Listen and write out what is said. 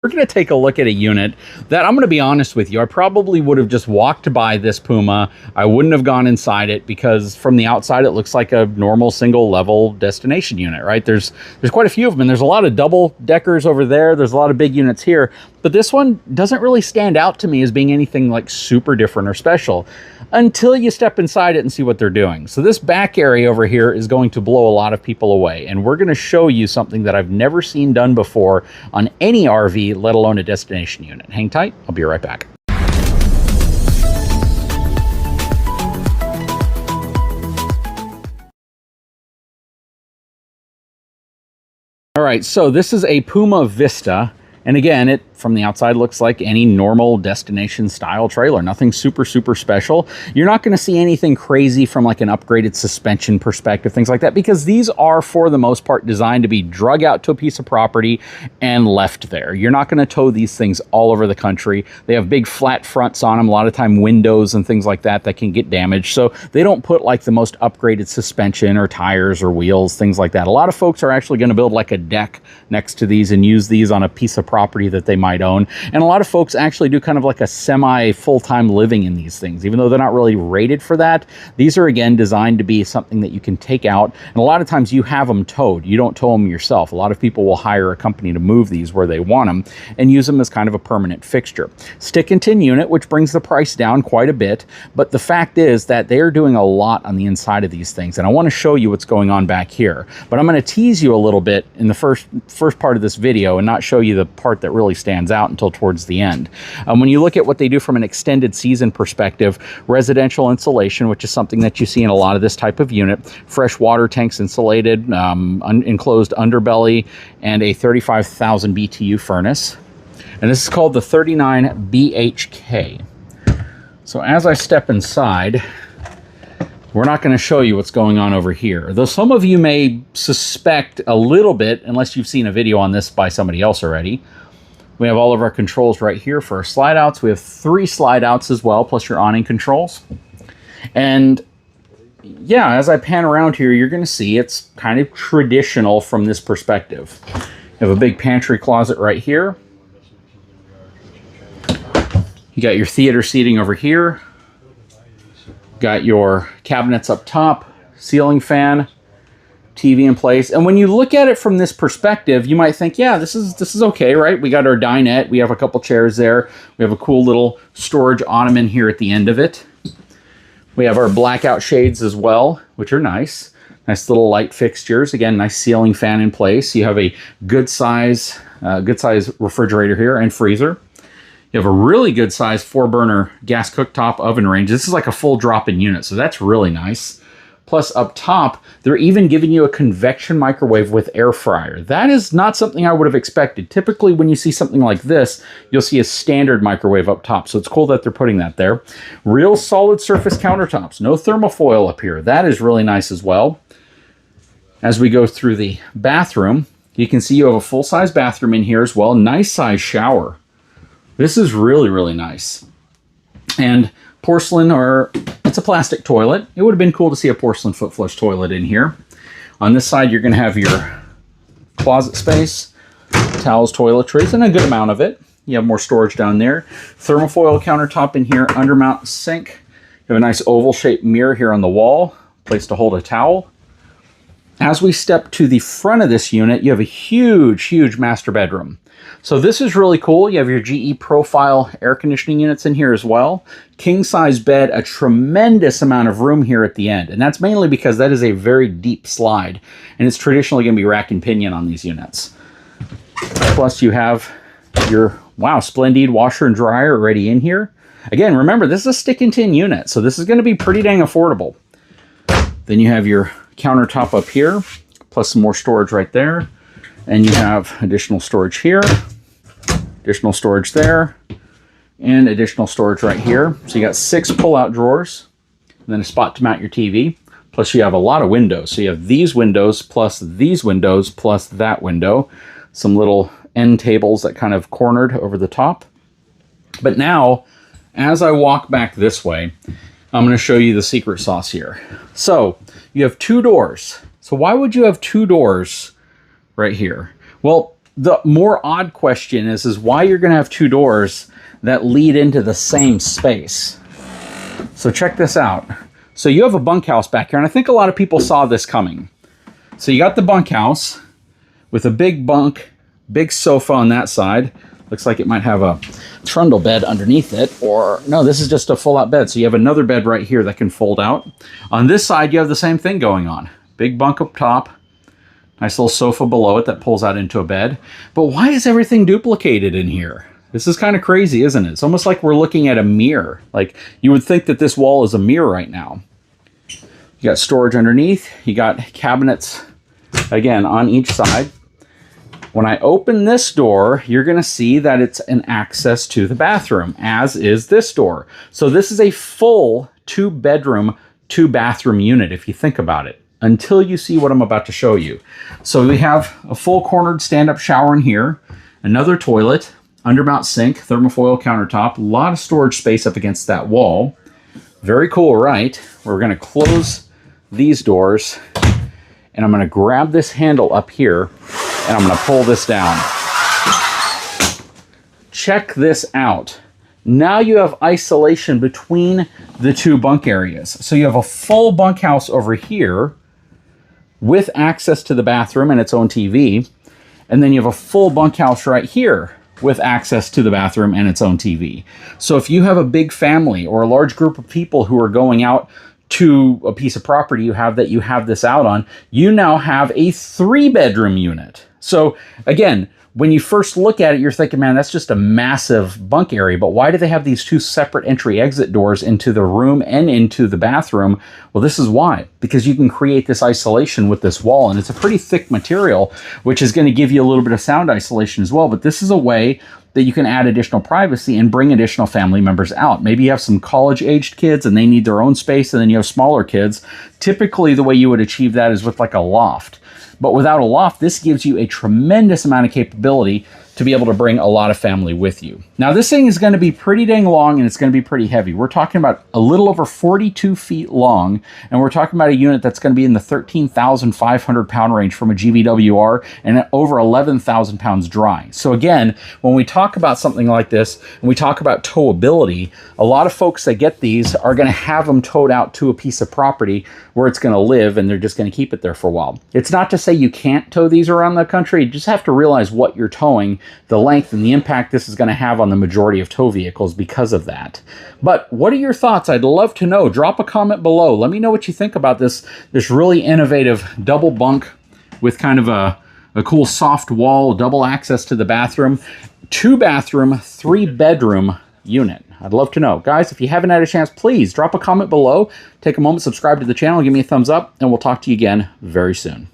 We're going to take a look at a unit that, I'm going to be honest with you, I probably would have just walked by this Puma. I wouldn't have gone inside it because from the outside it looks like a normal single level destination unit, right? There's quite a few of them, and there's a lot of double deckers over there. There's a lot of big units here, but this one doesn't really stand out to me as being anything like super different or special until you step inside it and see what they're doing. So this back area over here is going to blow a lot of people away, and we're going to show you something that I've never seen done before on any RV, let alone a destination unit. Hang tight, I'll be right back. All right, so this is a Puma Vista. And again, it from the outside looks like any normal destination style trailer. Nothing super special. You're not going to see anything crazy from like an upgraded suspension perspective, things like that, because these are for the most part designed to be drug out to a piece of property and left there. You're not going to tow these things all over the country. They have big flat fronts on them, a lot of time windows and things like that can get damaged. So they don't put like the most upgraded suspension or tires or wheels, things like that. A lot of folks are actually going to build like a deck next to these and use these on a piece of property that they might own. And a lot of folks actually do kind of like a semi full-time living in these things, even though they're not really rated for that. These are again designed to be something that you can take out, and a lot of times you have them towed. You don't tow them yourself. A lot of people will hire a company to move these where they want them and use them as kind of a permanent fixture. Stick and tin unit, which brings the price down quite a bit, but the fact is that they are doing a lot on the inside of these things, and I want to show you what's going on back here. But I'm going to tease you a little bit in the first part of this video and not show you the part that really stands out until towards the end. When you look at what they do from an extended season perspective, residential insulation, which is something that you see in a lot of this type of unit, fresh water tanks insulated, enclosed underbelly, and a 35,000 BTU furnace. And this is called the 39 BHK. So as I step inside, we're not going to show you what's going on over here, though some of you may suspect a little bit, unless you've seen a video on this by somebody else already. We have all of our controls right here for our slide outs. We have 3 slide outs as well, plus your awning controls. And yeah, as I pan around here, you're going to see it's kind of traditional from this perspective. You have a big pantry closet right here. You got your theater seating over here. Got your cabinets up top, ceiling fan, TV in place. And when you look at it from this perspective, you might think, yeah, this is okay, right? We got our dinette, we have a couple chairs there, we have a cool little storage ottoman here at the end of it. We have our blackout shades as well, which are nice. Nice little light fixtures. Again, nice ceiling fan in place. You have a good size refrigerator here and freezer. You have a really good size 4-burner gas cooktop oven range. This is like a full drop-in unit, so that's really nice. Plus up top, they're even giving you a convection microwave with air fryer. That is not something I would have expected. Typically, when you see something like this, you'll see a standard microwave up top, so it's cool that they're putting that there. Real solid surface countertops, no thermofoil up here. That is really nice as well. As we go through the bathroom, you can see you have a full-size bathroom in here as well. Nice size shower. This is really nice. And porcelain, or it's a plastic toilet. It would have been cool to see a porcelain foot flush toilet in here. On this side, you're going to have your closet space, towels, toiletries, and a good amount of it. You have more storage down there. Thermofoil countertop in here, undermount sink. You have a nice oval-shaped mirror here on the wall, place to hold a towel. As we step to the front of this unit, you have a huge master bedroom. So this is really cool. You have your GE Profile air conditioning units in here as well. King size bed, a tremendous amount of room here at the end. And that's mainly because that is a very deep slide. And it's traditionally going to be rack and pinion on these units. Plus you have your, wow, Splendid washer and dryer already in here. Again, remember, this is a stick and tin unit, so this is going to be pretty dang affordable. Then you have your countertop up here, plus some more storage right there. And you have additional storage here, additional storage there, and additional storage right here. So you got 6 pull-out drawers, and then a spot to mount your TV. Plus you have a lot of windows. So you have these windows, plus these windows, plus that window. Some little end tables that kind of cornered over the top. But now, as I walk back this way, I'm going to show you the secret sauce here. So you have 2 doors. So why would you have 2 doors right here? Well, the more odd question is why you're going to have two doors that lead into the same space. So check this out. So you have a bunkhouse back here, and I think a lot of people saw this coming. So you got the bunkhouse with a big bunk, big sofa on that side. Looks like it might have a trundle bed underneath it, or no, this is just a full-out bed. So you have another bed right here that can fold out. On this side, you have the same thing going on. Big bunk up top, nice little sofa below it that pulls out into a bed. But why is everything duplicated in here? This is kind of crazy, isn't it? It's almost like we're looking at a mirror. Like, you would think that this wall is a mirror right now. You got storage underneath. You got cabinets, again, on each side. When I open this door, you're going to see that it's an access to the bathroom, as is this door. So this is a full 2-bedroom, 2-bathroom unit, if you think about it, until you see what I'm about to show you. So we have a full cornered stand-up shower in here, another toilet, undermount sink, thermofoil countertop, a lot of storage space up against that wall. Very cool, right? We're going to close these doors, and I'm going to grab this handle up here, and I'm going to pull this down. Check this out. Now you have isolation between the two bunk areas. So you have a full bunkhouse over here with access to the bathroom and its own TV. And then you have a full bunkhouse right here with access to the bathroom and its own TV. So if you have a big family or a large group of people who are going out to a piece of property you have this out on, you now have a 3-bedroom unit. So again, when you first look at it, you're thinking, man, that's just a massive bunk area, but why do they have these two separate entry-exit doors into the room and into the bathroom? Well, this is why. Because you can create this isolation with this wall, and it's a pretty thick material, which is going to give you a little bit of sound isolation as well, but this is a way that you can add additional privacy and bring additional family members out. Maybe you have some college-aged kids and they need their own space, and then you have smaller kids. Typically, the way you would achieve that is with like a loft. But without a loft, this gives you a tremendous amount of capability to be able to bring a lot of family with you. Now, this thing is going to be pretty dang long, and it's going to be pretty heavy. We're talking about a little over 42 feet long, and we're talking about a unit that's going to be in the 13,500 pound range from a GVWR and over 11,000 pounds dry. So again, when we talk about something like this, and we talk about towability, a lot of folks that get these are going to have them towed out to a piece of property where it's going to live, and they're just going to keep it there for a while. It's not to say you can't tow these around the country. You just have to realize what you're towing, the length, and the impact this is going to have on the majority of tow vehicles because of that. But what are your thoughts? I'd love to know. Drop a comment below. Let me know what you think about this really innovative double bunk with kind of a cool soft wall, double access to the bathroom, 2-bathroom, 3-bedroom unit. I'd love to know. Guys, if you haven't had a chance, please drop a comment below. Take a moment, subscribe to the channel, give me a thumbs up, and we'll talk to you again very soon.